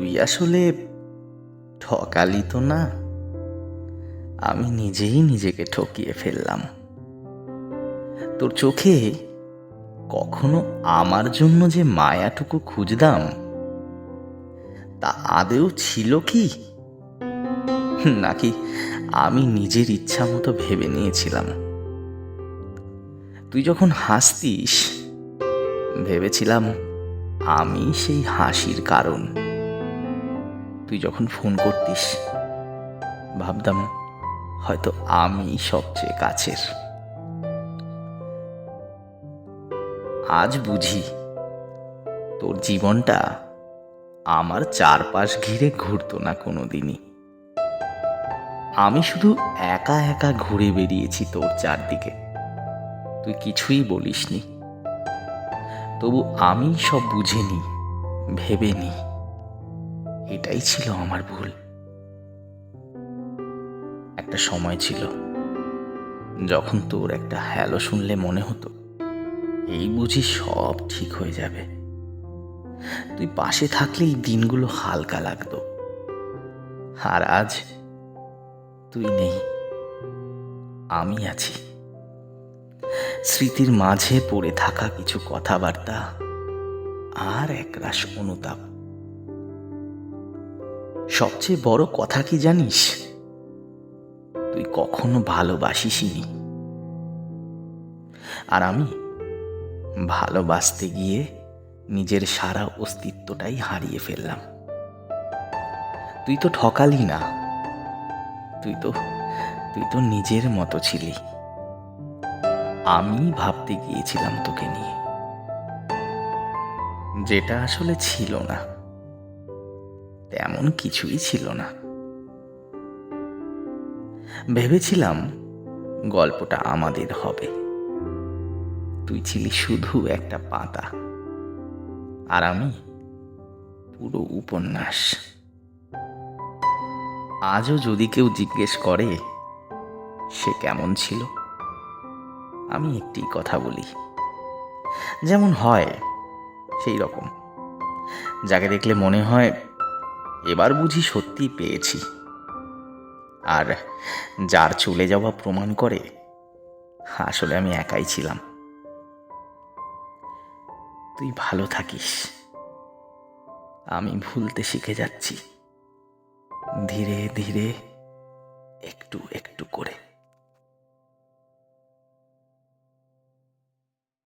তুই আসলে ঠকালি তো না? আমি নিজেই নিজেকে ঠকিয়ে ফেললাম। তোর চোখে কখনো আমার জন্য যে মায়াটুকু খুঁজতাম তা আদেও ছিল কি, নাকি আমি নিজের ইচ্ছা মতো ভেবে নিয়েছিলাম? তুই যখন হাসতিস ভেবেছিলাম আমি সেই হাসির কারণ। তুই যখন ফোন করতিস ভাবতাম হয়তো আমি সবচেয়ে কাছের। আজ বুঝি তোর জীবনটা আমার চারপাশ ঘিরে ঘুরতো না কোনোদিনই। আমি শুধু একা একা ঘুরে বেরিয়েছি তোর চারদিকে। তুই কিছুই বলিসনি, তবু আমি সব বুঝে নি, ভেবে নি। এটাই ছিল আমার ভুল। একটা সময় ছিল যখন তোর একটা হ্যালো শুনলে মনে হতো এই বুঝি সব ঠিক হয়ে যাবে। তুই পাশে থাকলেই দিনগুলো হালকা লাগতো। আর আজ তুই নেই, আমি আছি। স্মৃতির মাঝে পড়ে থাকা কিছু কথাবার্তা আর একরাশ অনুতাপ। সবচেয়ে বড় কথা কি জানিস? তুই কখনো ভালোবাসিসনি, আর আমি ভালোবাসতে গিয়ে নিজের সারা অস্তিত্বটাই হারিয়ে ফেললাম। তুই তো ঠকালি না, তুই তো নিজের মতো ছিলি। আমি ভাবতে গিয়েছিলাম তোকে নিয়ে, যেটা আসলে ছিল না। তেমন কিছুই ছিল না। ভেবেছিলাম গল্পটা আমাদের হবে। তুই ছিলি শুধু একটা পাতা, আর আমি পুরো উপন্যাস। আজও যদি কেউ জিজ্ঞেস করে সে কেমন ছিল, আমি একটি কথা বলি, যেমন হয় সেই রকম। যাকে দেখলে মনে হয় এবার বুঝি সত্যি পেয়েছি, আর যার চলে যাওয়া প্রমাণ করে আসলে আমি একাই ছিলাম। তুই ভালো থাকিস। আমি ভুলতে শিখে যাচ্ছি ধীরে ধীরে।